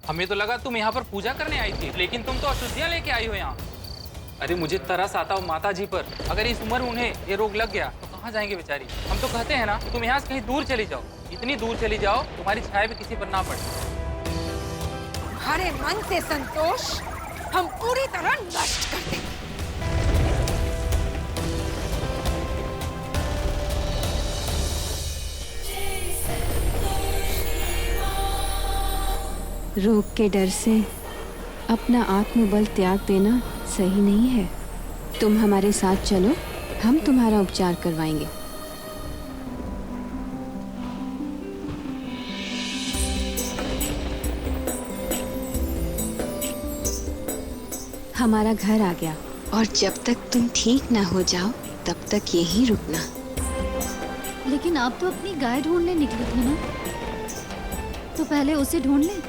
हमें तो लगा तुम यहाँ पर पूजा करने आई थी, लेकिन तुम तो अशुद्धियाँ लेके आई हो यहाँ। अरे मुझे तरस आता हो माता जी पर। अगर इस उम्र उन्हें ये रोग लग गया तो कहाँ जाएंगे बेचारी। हम तो कहते हैं ना, तुम यहाँ से कहीं दूर चली जाओ, इतनी दूर चली जाओ तुम्हारी छाया भी किसी पर ना पड़े। तुम्हारे मन से संतोष हम पूरी तरह नष्ट कर देंगे। रोग के डर से अपना आत्मबल त्याग देना सही नहीं है। तुम हमारे साथ चलो, हम तुम्हारा उपचार करवाएंगे। हमारा घर आ गया और जब तक तुम ठीक ना हो जाओ तब तक यहीं रुकना। लेकिन आप तो अपनी गाय ढूंढने निकली थी ना, तो पहले उसे ढूंढ लें।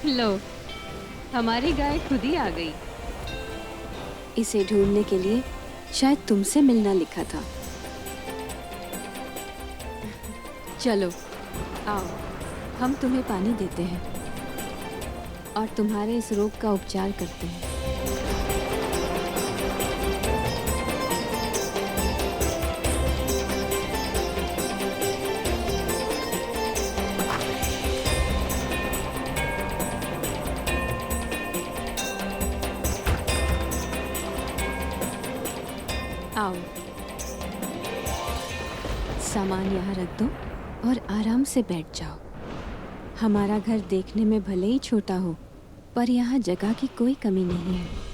लो, हमारी गाय खुद ही आ गई। इसे ढूंढने के लिए शायद तुमसे मिलना लिखा था। चलो आओ, हम तुम्हें पानी देते हैं और तुम्हारे इस रोग का उपचार करते हैं। आओ, सामान यहाँ रख दो और आराम से बैठ जाओ। हमारा घर देखने में भले ही छोटा हो, पर यहाँ जगह की कोई कमी नहीं है।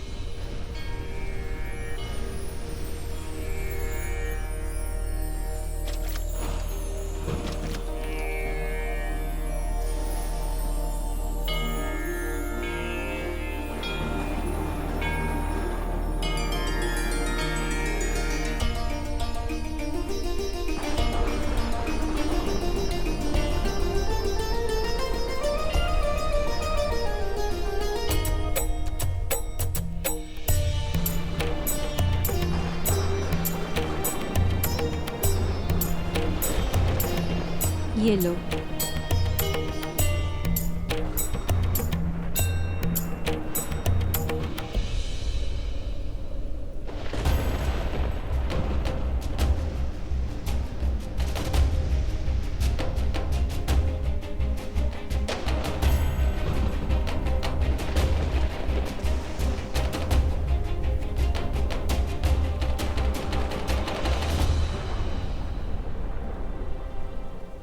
ये लो।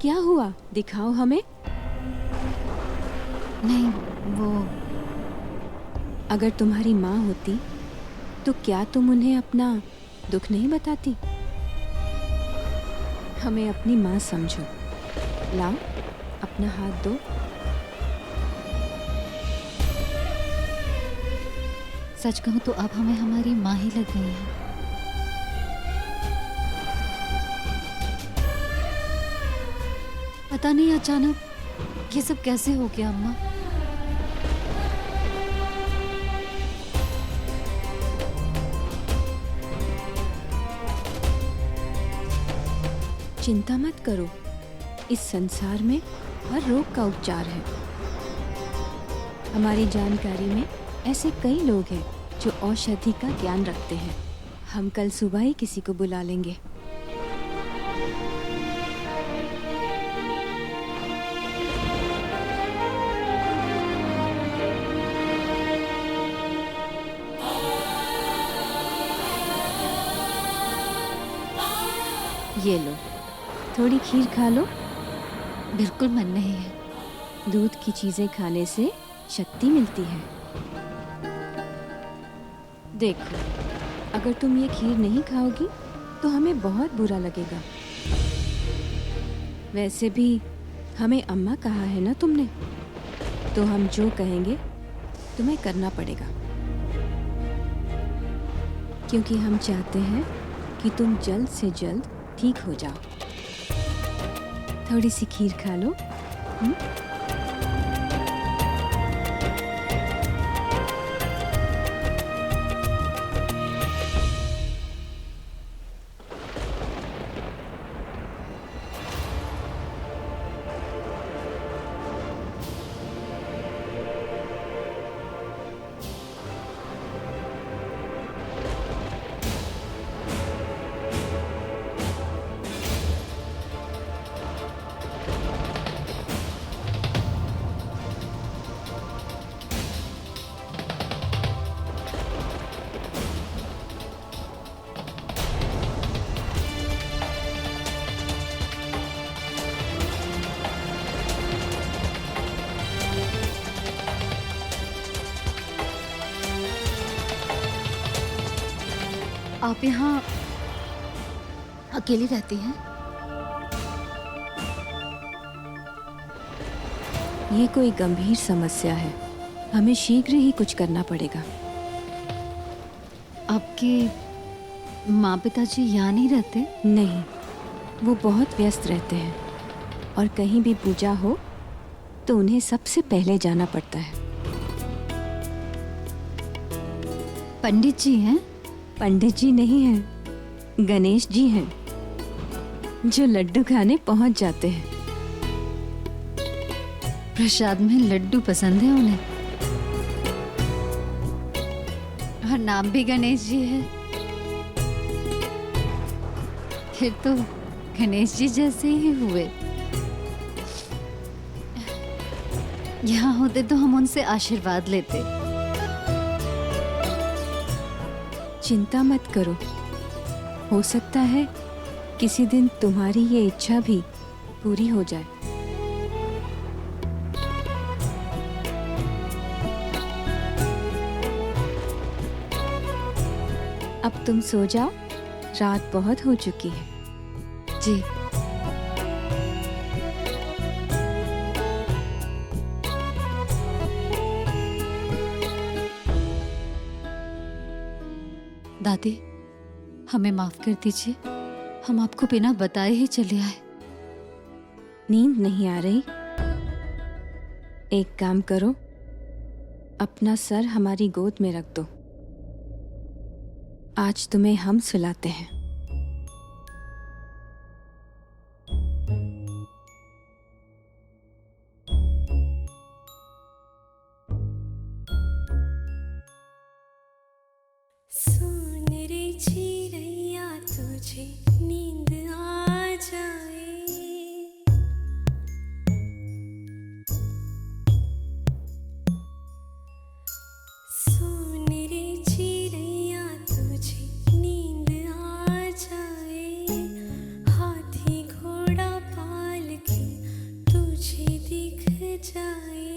क्या हुआ? दिखाओ हमें। नहीं, वो अगर तुम्हारी माँ होती तो क्या तुम उन्हें अपना दुख नहीं बताती? हमें अपनी माँ समझो। लाओ, अपना हाथ दो। सच कहूँ तो अब हमें हमारी माँ ही लग गई है। पता नहीं अचानक ये सब कैसे हो गया अम्मा। चिंता मत करो, इस संसार में हर रोग का उपचार है। हमारी जानकारी में ऐसे कई लोग हैं जो औषधि का ज्ञान रखते हैं। हम कल सुबह ही किसी को बुला लेंगे। ये लो, थोड़ी खीर खा लो। बिल्कुल मन नहीं है। दूध की चीजें खाने से शक्ति मिलती है। देखो, अगर तुम ये खीर नहीं खाओगी तो हमें बहुत बुरा लगेगा। वैसे भी हमें अम्मा कहा है ना तुमने, तो हम जो कहेंगे तुम्हें करना पड़ेगा, क्योंकि हम चाहते हैं कि तुम जल्द से जल्द ठीक हो जाओ। थोड़ी सी खीर खा लो आप यहाँ अकेली रहती हैं? ये कोई गंभीर समस्या है, हमें शीघ्र ही कुछ करना पड़ेगा। आपके माँ पिताजी यहाँ नहीं रहते? नहीं, वो बहुत व्यस्त रहते हैं और कहीं भी पूजा हो तो उन्हें सबसे पहले जाना पड़ता है। पंडित जी हैं? पंडित जी नहीं हैं, गणेश जी हैं, जो लड्डू खाने पहुंच जाते हैं। प्रसाद में लड्डू पसंद है उन्हें, और नाम भी गणेश जी है। फिर तो गणेश जी जैसे ही हुए। यहाँ होते तो हम उनसे आशीर्वाद लेते। चिंता मत करो, हो सकता है किसी दिन तुम्हारी ये इच्छा भी पूरी हो जाए। अब तुम सो जाओ, रात बहुत हो चुकी है। जी। दादी, हमें माफ कर दीजिए, हम आपको बिना बताए ही चले आए। नींद नहीं आ रही? एक काम करो, अपना सर हमारी गोद में रख दो। आज तुम्हें हम सुलाते हैं। सुन रे चिड़ैया तुझे नींद आ जाए, सुन रे चिड़ैया तुझे नींद आ जाए, हाथी घोड़ा पालकी तुझे दिख जाए,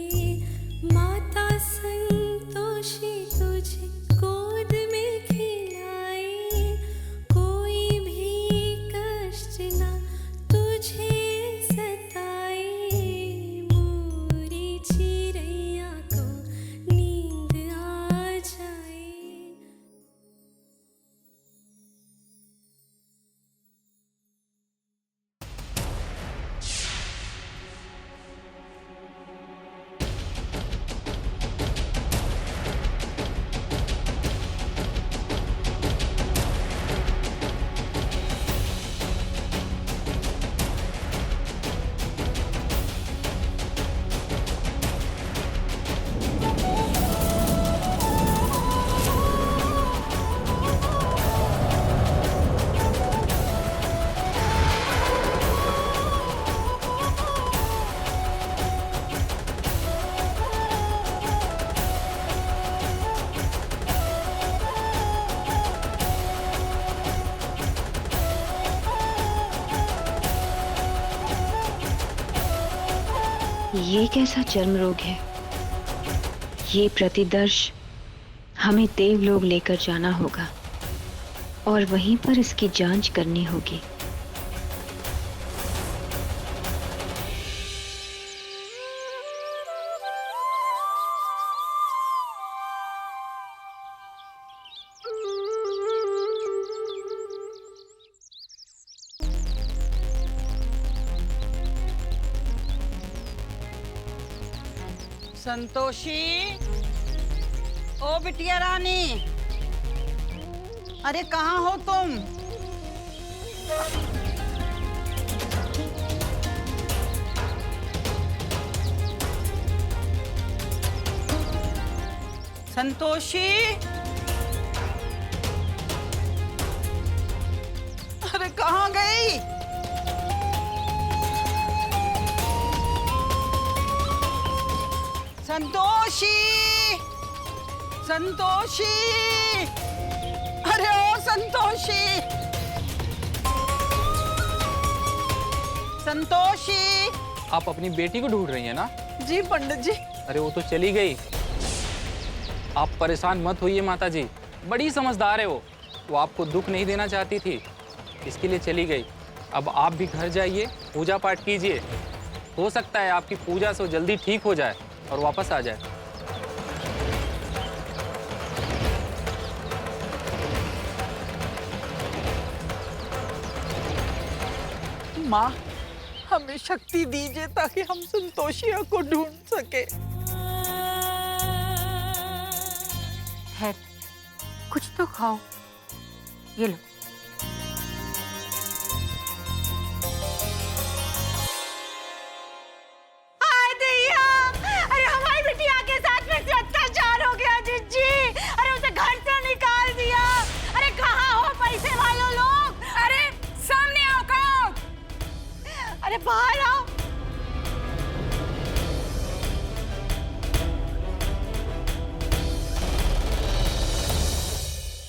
माता संतोषी तुझे गोद में खिलाए, कोई भी कष्ट ना तुझे सताए, मोरी चिड़ैया को नींद आ जाए। ये कैसा चर्म रोग है? ये प्रतिदर्श हमें देवलोक लेकर जाना होगा और वहीं पर इसकी जांच करनी होगी। संतोषी, ओ बिटिया रानी, अरे कहाँ हो तुम? संतोषी, अरे कहाँ गई? संतोषी, संतोषी, अरे ओ संतोषी, संतोषी। आप अपनी बेटी को ढूंढ रही हैं ना? जी पंडित जी। अरे वो तो चली गई। आप परेशान मत होइए माता जी, बड़ी समझदार है वो आपको दुख नहीं देना चाहती थी, इसके लिए चली गई। अब आप भी घर जाइए, पूजा पाठ कीजिए, हो सकता है आपकी पूजा से वो जल्दी ठीक हो जाए और वापस आ जाए। माँ, हमें शक्ति दीजिए ताकि हम संतोषिया को ढूंढ सके। है, कुछ तो खाओ। ये लो। हाय दैया, अरे हमारी बिटिया के साथ में से अत्याचार हो गया जिज्जी। अरे उसे घर से निकाल दिया। अरे कहाँ हो पैसे वालों लोग? अरे सामने आओ, कहाँ? अरे बाहर आओ।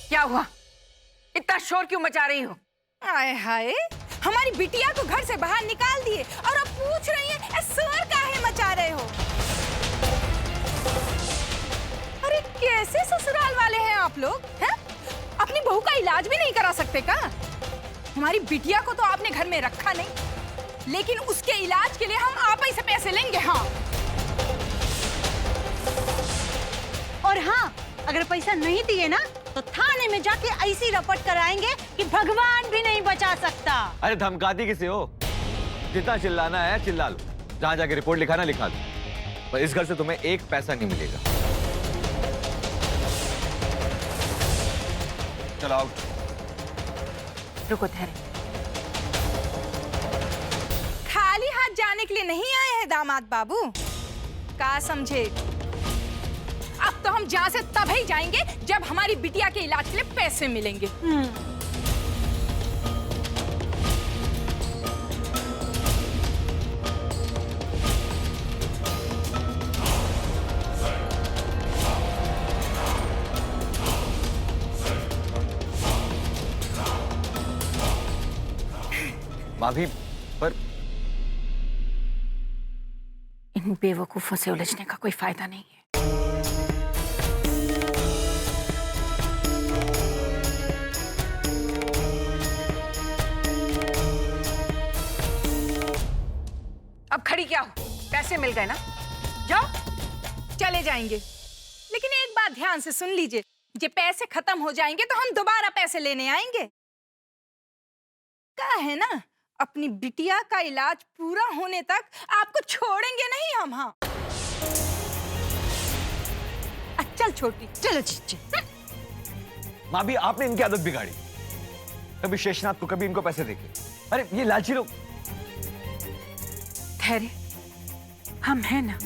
क्या हुआ? इतना शोर क्यों मचा रही हो? आए हाय, हमारी बिटिया को घर से बाहर निकाल दिए और अब पूछ रही है शोर काहे मचा रहे हो? अरे कैसे ससुराल वाले हैं आप लोग, हैं? अपनी बहू का इलाज भी नहीं करा सकते का? हमारी बिटिया को तो आपने घर में रखा नहीं, लेकिन उसके इलाज के लिए हम आप ही से पैसे लेंगे। हाँ, और हाँ, अगर पैसा नहीं दिए ना तो थाने में जाके ऐसी रपट कराएंगे कि भगवान भी नहीं बचा सकता। अरे धमकाती किसे हो? जितना चिल्लाना है चिल्ला लो, जहाँ जाके रिपोर्ट लिखाना लिखा दो, पर इस घर से तुम्हें एक पैसा नहीं मिलेगा। चलो आउट। रुको ठहरे। खाली हाथ जाने के लिए नहीं आए हैं दामाद बाबू, का समझे? अब तो हम जहाँ से तब ही जाएंगे जब हमारी बिटिया के इलाज के लिए पैसे मिलेंगे। भाभी, पर इन बेवकूफों से उलझने का कोई फायदा नहीं है। अब खड़ी क्या हो? पैसे मिल गए ना, जाओ। चले जाएंगे, लेकिन एक बात ध्यान से सुन लीजिए, ये पैसे खत्म हो जाएंगे तो हम दोबारा पैसे लेने आएंगे। क्या है ना, अपनी बिटिया का इलाज पूरा होने तक आपको छोड़ेंगे नहीं हम। हाँ, चल छोटी, चलो चीची। भाभी आपने इनकी आदत बिगाड़ी, कभी शेषनाथ को कभी इनको पैसे देके। अरे ये लालची लोग। ठहरे, हम हैं ना।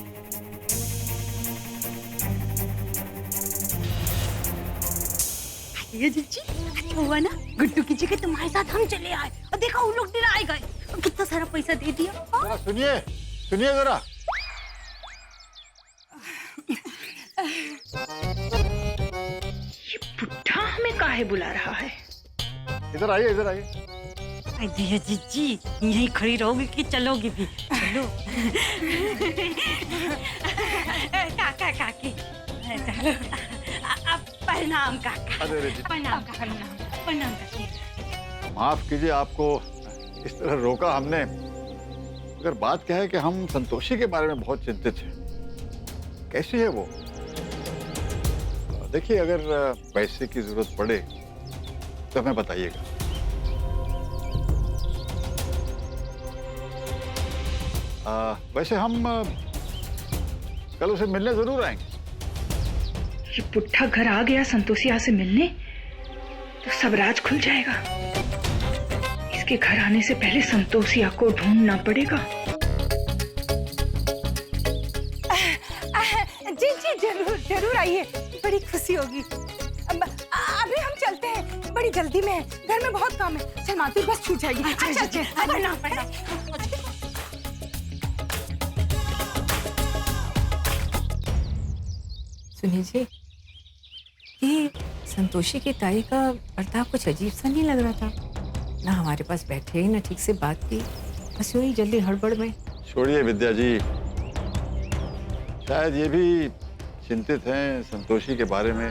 ये जीजी, अच्छा हुआ ना गुड्डू की जगह तुम्हारे साथ हम चले आए और देखा वो लोग डराए गए और कितना सारा पैसा दे दिया। जरा सुनिए, सुनिए जरा। ये बुढ़ा हमें काहे बुला रहा है? इधर आइए, इधर आइए। अरे जीजी, यहीं खड़ी रहोगी कि चलोगी भी? चलो। काका काकी, प्रणाम काका। अरे प्रणाम काका, प्रणाम काकी। माफ कीजिए, आपको इस तरह रोका हमने, मगर बात क्या है कि हम संतोषी के बारे में बहुत चिंतित हैं। कैसी है वो? देखिए, अगर पैसे की जरूरत पड़े तो हमें बताइएगा। वैसे हम कल उसे मिलने जरूर आएंगे। ये बुढ़ा घर आ गया संतोषिया से मिलने तो सब राज खुल जाएगा। इसके घर आने से पहले संतोषिया को ढूंढना पड़ेगा। जी जी जरूर जरूर आइए, बड़ी खुशी होगी। अभी हम चलते हैं, बड़ी जल्दी में है, घर में बहुत काम है। चल मातुर बस छूट जाएगी। अच्छा प्रणाम। सुनिए जी, ये संतोषी की ताई का बर्ताव कुछ अजीब सा नहीं लग रहा था? ना हमारे पास बैठे ही ना ठीक से बात की, बस यूं ही जल्दी हड़बड़ में। छोड़िए विद्या जी, शायद ये भी चिंतित हैं संतोषी के बारे में।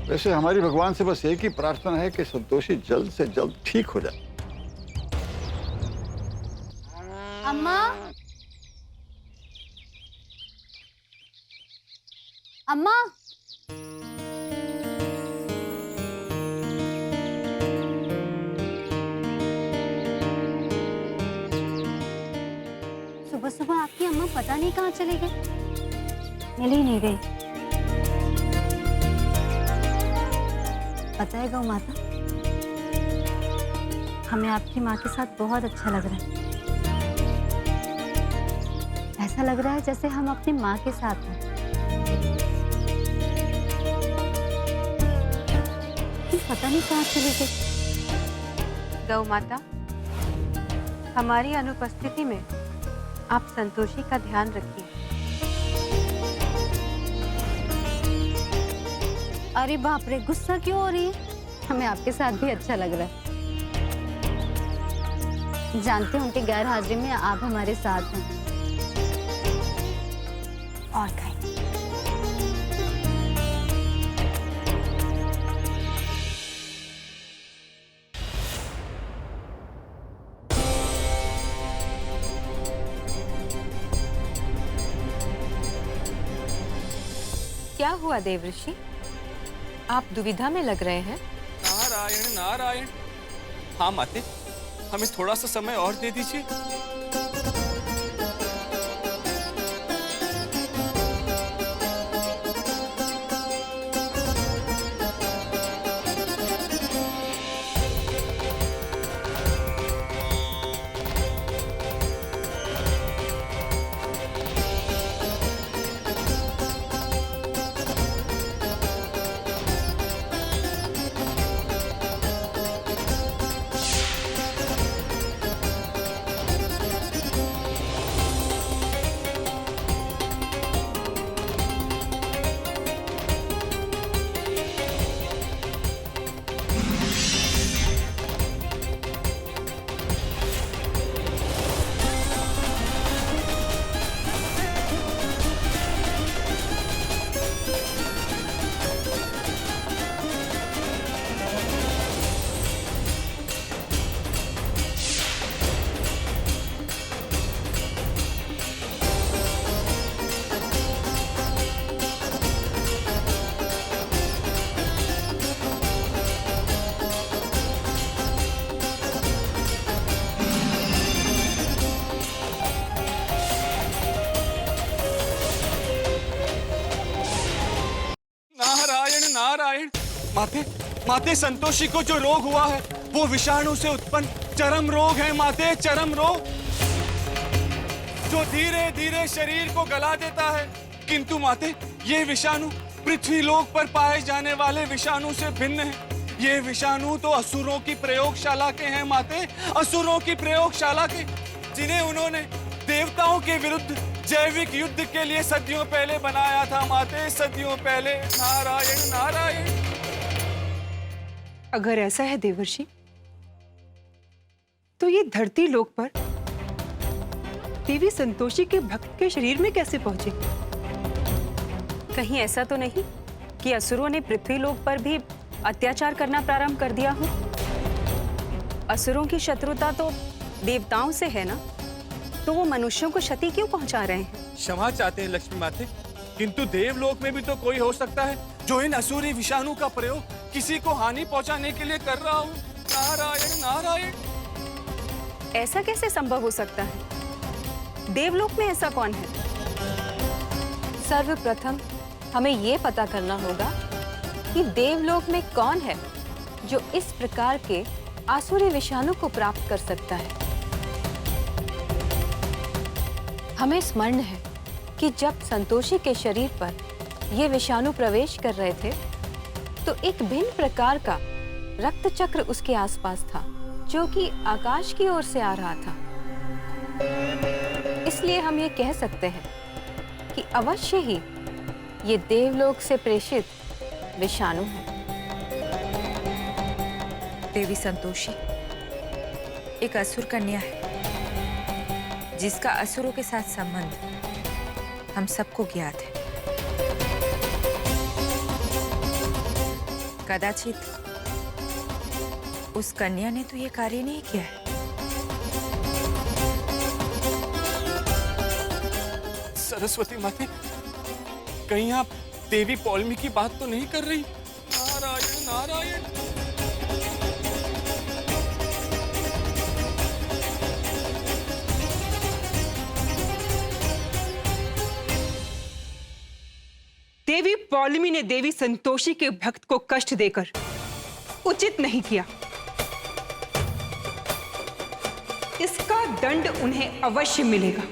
वैसे हमारी भगवान से बस एक ही प्रार्थना है कि संतोषी जल्द से जल्द ठीक हो जाए। अम्मा, अम्मा, सुबह सुबह आपकी अम्मा पता नहीं कहाँ चली गई, मिल ही नहीं गई। पता है गौ माता, हमें आपकी माँ के साथ बहुत अच्छा लग रहा है। ऐसा लग रहा है जैसे हम अपनी माँ के साथ हैं। पता नहीं कहाँ चली गई। गौ माता, हमारी अनुपस्थिति में आप संतोषी का ध्यान रखिए। अरे बाप रे, गुस्सा क्यों हो रही है? हमें आपके साथ भी अच्छा लग रहा है। जानते हैं उनके गैर हाजिरी में आप हमारे साथ हैं। और खाएं। क्या हुआ देवऋषि, आप दुविधा में लग रहे हैं? नारायण नारायण। हाँ माते, हमें थोड़ा सा समय और दे दीजिए। नारायण। माते, माते संतोषी को जो रोग हुआ है वो विषाणु से उत्पन्न चरम रोग है माते, चरम रोग जो धीरे धीरे शरीर को गला देता है। किंतु माते, ये विषाणु पृथ्वी लोक पर पाए जाने वाले विषाणु से भिन्न है। ये विषाणु तो असुरों की प्रयोगशाला के हैं माते, असुरों की प्रयोगशाला के, जिन्हें उन्होंने देवताओं के विरुद्ध जैविक युद्ध के लिए सदियों पहले बनाया था माते, सदियों पहले। नारायण नारायण। अगर ऐसा है देवर्षि, तो ये धरती लोक पर देवी संतोषी के भक्त के शरीर में कैसे पहुंचे? कहीं ऐसा तो नहीं कि असुरों ने पृथ्वी लोक पर भी अत्याचार करना प्रारंभ कर दिया हो? असुरों की शत्रुता तो देवताओं से है ना, तो वो मनुष्यों को क्षति क्यों पहुंचा रहे हैं? क्षमा चाहते हैं लक्ष्मी माते, किंतु देवलोक में भी तो कोई हो सकता है जो इन असुरी विषाणु का प्रयोग किसी को हानि पहुंचाने के लिए कर रहा हो। नारायण नारायण। ऐसा कैसे संभव हो सकता है? देवलोक में ऐसा कौन है? सर्वप्रथम हमें ये पता करना होगा कि देवलोक में कौन है जो इस प्रकार के आसुरी विषाणु को प्राप्त कर सकता है। हमें स्मरण है कि जब संतोषी के शरीर पर ये विषाणु प्रवेश कर रहे थे तो एक भिन्न प्रकार का रक्त चक्र उसके आसपास था जो कि आकाश की ओर से आ रहा था। इसलिए हम ये कह सकते हैं कि अवश्य ही ये देवलोक से प्रेषित विषाणु है। देवी संतोषी एक असुर कन्या है जिसका असुरों के साथ संबंध हम सबको ज्ञात है। कदाचित उस कन्या ने तो ये कार्य नहीं किया है। सरस्वती माते, कहीं आप देवी पौलमी की बात तो नहीं कर रही? नारायण नारायण। देवी पौलमी ने देवी संतोषी के भक्त को कष्ट देकर उचित नहीं किया। इसका दंड उन्हें अवश्य मिलेगा।